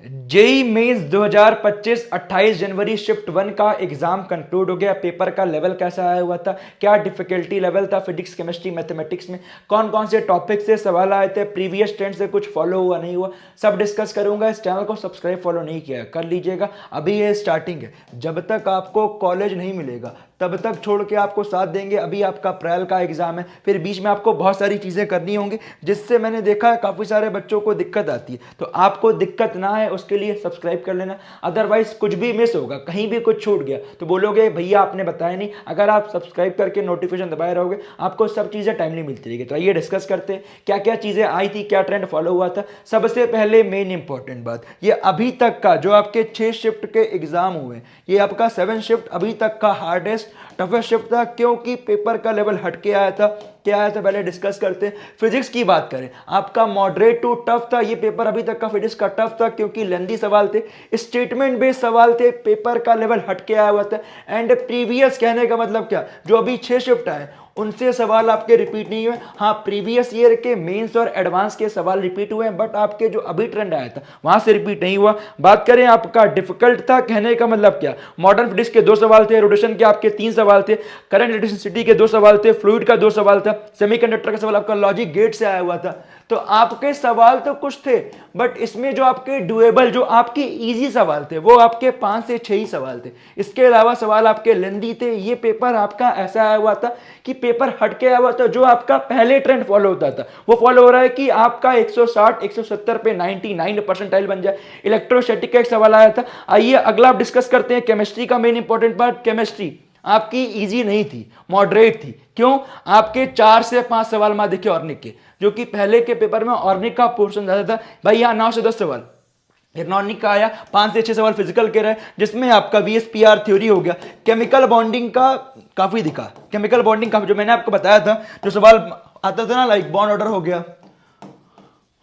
JEE mains 2025 28 जनवरी shift 1 का exam conclude हो गया। पेपर का लेवल कैसा आया हुआ था, क्या डिफिकल्टी लेवल था फिजिक्स केमिस्ट्री मैथमेटिक्स में, कौन कौन से टॉपिक से सवाल आए थे, प्रीवियस ट्रेंड से कुछ फॉलो हुआ नहीं हुआ, सब डिस्कस करूंगा। इस चैनल को सब्सक्राइब फॉलो नहीं किया कर लीजिएगा, अभी ये स्टार्टिंग है। जब तक आपको कॉलेज नहीं मिलेगा तब तक छोड़ के आपको साथ देंगे। अभी आपका अप्रैल का एग्जाम है, फिर बीच में आपको बहुत सारी चीजें करनी होंगी, जिससे मैंने देखा है काफी सारे बच्चों को दिक्कत आती है। तो आपको दिक्कत ना है उसके लिए सब्सक्राइब कर लेना, अदरवाइज कुछ भी मिस होगा, कहीं भी कुछ छूट गया तो बोलोगे भैया आपने बताया नहीं। अगर आप सब्सक्राइब करके नोटिफिकेशन दबाए रहोगे आपको सब चीजें टाइमली मिलती रहेगी। तो आइए डिस्कस करते हैं क्या क्या चीजें आई थी, क्या ट्रेंड फॉलो हुआ था। सबसे पहले मेन इंपॉर्टेंट बात, ये अभी तक का जो आपके 6 शिफ्ट के एग्जाम हुए, ये आपका 7 शिफ्ट अभी तक का हार्डेस्ट टफेस्ट शिफ्ट था, क्योंकि पेपर का लेवल हटके आया था। क्या आया था पहले डिस्कस करते हैं। फिजिक्स की बात करें, आपका मॉडरेट टू टफ था ये पेपर। अभी तक का फिजिक्स का टफ था क्योंकि लेंदी सवाल थे, स्टेटमेंट बेस्ड सवाल थे, पेपर का लेवल हटके आया हुआ था। एंड प्रीवियस कहने का मतलब क्या, जो अभी 6 शिफ्ट आए उनसे सवाल आपके रिपीट नहीं हुए। हाँ, प्रीवियस ईयर के मेंस और एडवांस के सवाल रिपीट हुए हैं, बट आपके जो अभी ट्रेंड आया था वहां से रिपीट नहीं हुआ। बात करें आपका डिफिकल्ट था कहने का मतलब क्या, मॉडर्न फिजिक्स के 2 सवाल थे, रोटेशन के आपके 3 सवाल थे, करंट इलेक्ट्रिसिटी के 2 सवाल थे, फ्लूइड का 2 सवाल था, सेमीकंडक्टर का सवाल आपका लॉजिक गेट से आया हुआ था। तो आपके सवाल तो कुछ थे, बट इसमें जो आपके डुएबल, जो आपके इजी सवाल थे वो आपके 5 से 6 ही सवाल थे। इसके अलावा सवाल आपके लेंदी थे। ये पेपर आपका ऐसा आया हुआ था कि पेपर हटके आया हुआ था। जो आपका पहले ट्रेंड फॉलो होता था वो फॉलो हो रहा है कि आपका 160 170 पे 99 परसेंटाइल बन जाए। इलेक्ट्रोस्टैटिक का एक सवाल आया था। आइए अगला आप डिस्कस करते हैं केमिस्ट्री का मेन इंपॉर्टेंट पार्ट। केमिस्ट्री आपकी इजी नहीं थी, मॉडरेट थी। क्यों? आपके 4 से 5 सवाल मार देखे ऑर्निक के, जो कि पहले के पेपर में ऑर्निक का पोर्शन ज्यादा था। भाई यहां 9 से 10 सवाल इलेक्ट्रॉनिक का आया, 5 से 6 सवाल फिजिकल के रहे, जिसमें आपका वीएसपीआर थ्योरी हो गया। केमिकल बॉन्डिंग का काफी दिखा, केमिकल बॉन्डिंग का जो मैंने आपको बताया था, जो सवाल आता था ना, लाइक बॉन्ड ऑर्डर हो गया,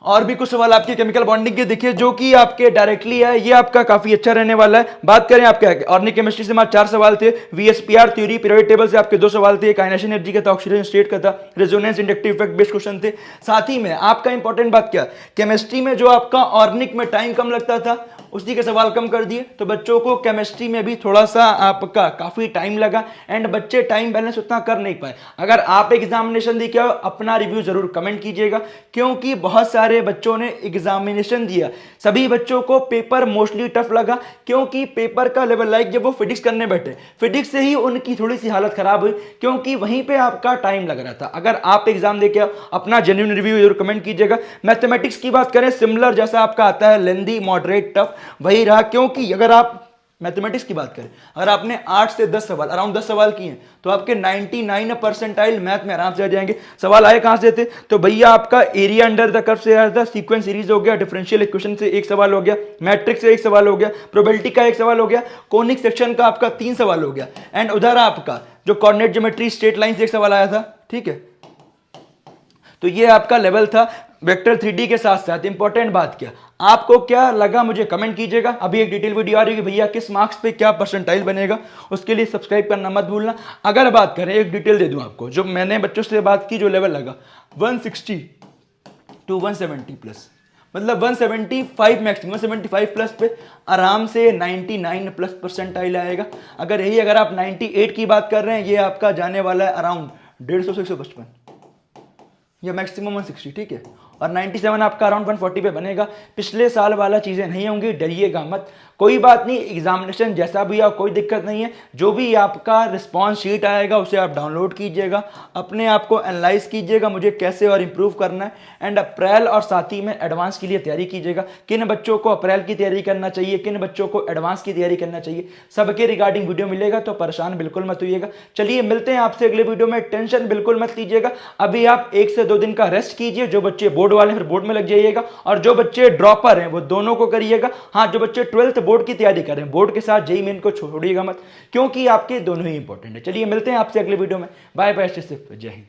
और भी कुछ सवाल आपके केमिकल बॉन्डिंग के दिखे जो कि आपके डायरेक्टली है, ये आपका काफी अच्छा रहने वाला है। बात करें आपके ऑर्गेनिक केमिस्ट्री से हमारे 4 सवाल थे, वीएसपीआर थ्योरी पीरियोडिक टेबल से आपके 2 सवाल थे, काइनेशन एनर्जी का था, ऑक्सीजन स्टेट का था, resonance inductive effect based question थे। साथ ही में आपका इंपॉर्टेंट बात क्या, केमिस्ट्री में जो आपका ऑर्गेनिक में टाइम कम लगता था उसी के सवाल कम कर दिए, तो बच्चों को केमिस्ट्री में भी थोड़ा सा आपका काफी टाइम लगा एंड बच्चे टाइम बैलेंस उतना कर नहीं पाए। अगर आप एग्जामिनेशन देके आओ अपना रिव्यू जरूर कमेंट कीजिएगा, क्योंकि बहुत सारे बच्चों ने एग्जामिनेशन दिया, सभी बच्चों को पेपर मोस्टली टफ लगा, क्योंकि पेपर का लेवल, लाइक जब वो फिजिक्स करने बैठे, फिजिक्स से ही उनकी थोड़ी सी हालत खराब हुई, क्योंकि वहीं पे आपका टाइम लग रहा था। अगर आप एग्जाम देके आओ अपना जेन्युइन रिव्यू जरूर कमेंट कीजिएगा। मैथमेटिक्स की बात करें, सिमिलर जैसा आपका आता है, लेंदी मॉडरेट टफ वही रहा, क्योंकि अगर आप मैथमेटिक्स की बात करें, अगर आपने 8 से 10 सवाल, अराउंड 10 सवाल किए हैं, तो आपके 99 परसेंटाइल मैथ में आराम से आ जाएंगे। सवाल आए कहां से थे, तो भैया आपका एरिया अंडर द कर्व से आया था, सीक्वेंस सीरीज हो गया, डिफरेंशियल इक्वेशन से एक सवाल हो गया, मैट्रिक्स से एक सवाल हो गया, प्रोबेबिलिटी का एक सवाल हो गया, कोनिक सेक्शन का आपका 3 सवाल हो गया, एंड उधर आपका जो कोऑर्डिनेट ज्योमेट्री स्ट्रेट लाइन से एक सवाल आया था। ठीक है, तो ये आपका लेवल था वेक्टर 3D के साथ साथ। इंपॉर्टेंट बात क्या, आपको क्या लगा मुझे कमेंट कीजिएगा। अभी एक डिटेल वीडियो आ रही है भैया किस मार्क्स पे क्या परसेंटाइल बनेगा, उसके लिए सब्सक्राइब करना मत भूलना। अगर बात करें, एक डिटेल दे दूं आपको, जो मैंने बच्चों से बात की, जो लेवल लगा 160 टू 170 प्लस, मतलब 175 मैक्सिमम, 175 प्लस पे आराम से 99 प्लस परसेंटाइल आएगा। अगर यही अगर आप 98 की बात कर रहे हैं, ये आपका जाने वाला है अराउंड 150 से 155 या मैक्सिमम 160। ठीक है, और 97 आपका अराउंड 140 पे बनेगा। पिछले साल वाला चीजें नहीं होंगी, डरिएगा मत, कोई बात नहीं। एग्जामिनेशन जैसा भी आ, कोई दिक्कत नहीं है। जो भी आपका रिस्पॉन्स शीट आएगा उसे आप डाउनलोड कीजिएगा, अपने आप को एनालाइज कीजिएगा मुझे कैसे और इंप्रूव करना है, एंड अप्रैल और साथ ही में एडवांस के लिए तैयारी कीजिएगा। किन बच्चों को अप्रैल की तैयारी करना चाहिए, किन बच्चों को एडवांस की तैयारी करना चाहिए, सबके रिगार्डिंग वीडियो मिलेगा, तो परेशान बिल्कुल मत होइएगा। चलिए मिलते हैं आपसे अगले वीडियो में, टेंशन बिल्कुल मत लीजिएगा। अभी आप 1 से 2 दिन का रेस्ट कीजिए, जो बच्चे बोर्ड वाले फिर बोर्ड में लग जाइएगा, और जो बच्चे ड्रॉपर हैं वो दोनों को करिएगा। हाँ, जो बच्चे 12th बोर्ड की तैयारी कर रहे हैं, बोर्ड के साथ जेईई मेन को छोड़िएगा मत, क्योंकि आपके दोनों ही इंपॉर्टेंट है। चलिए मिलते हैं आपसे अगले वीडियो में, बाय बाय, जय हिंद।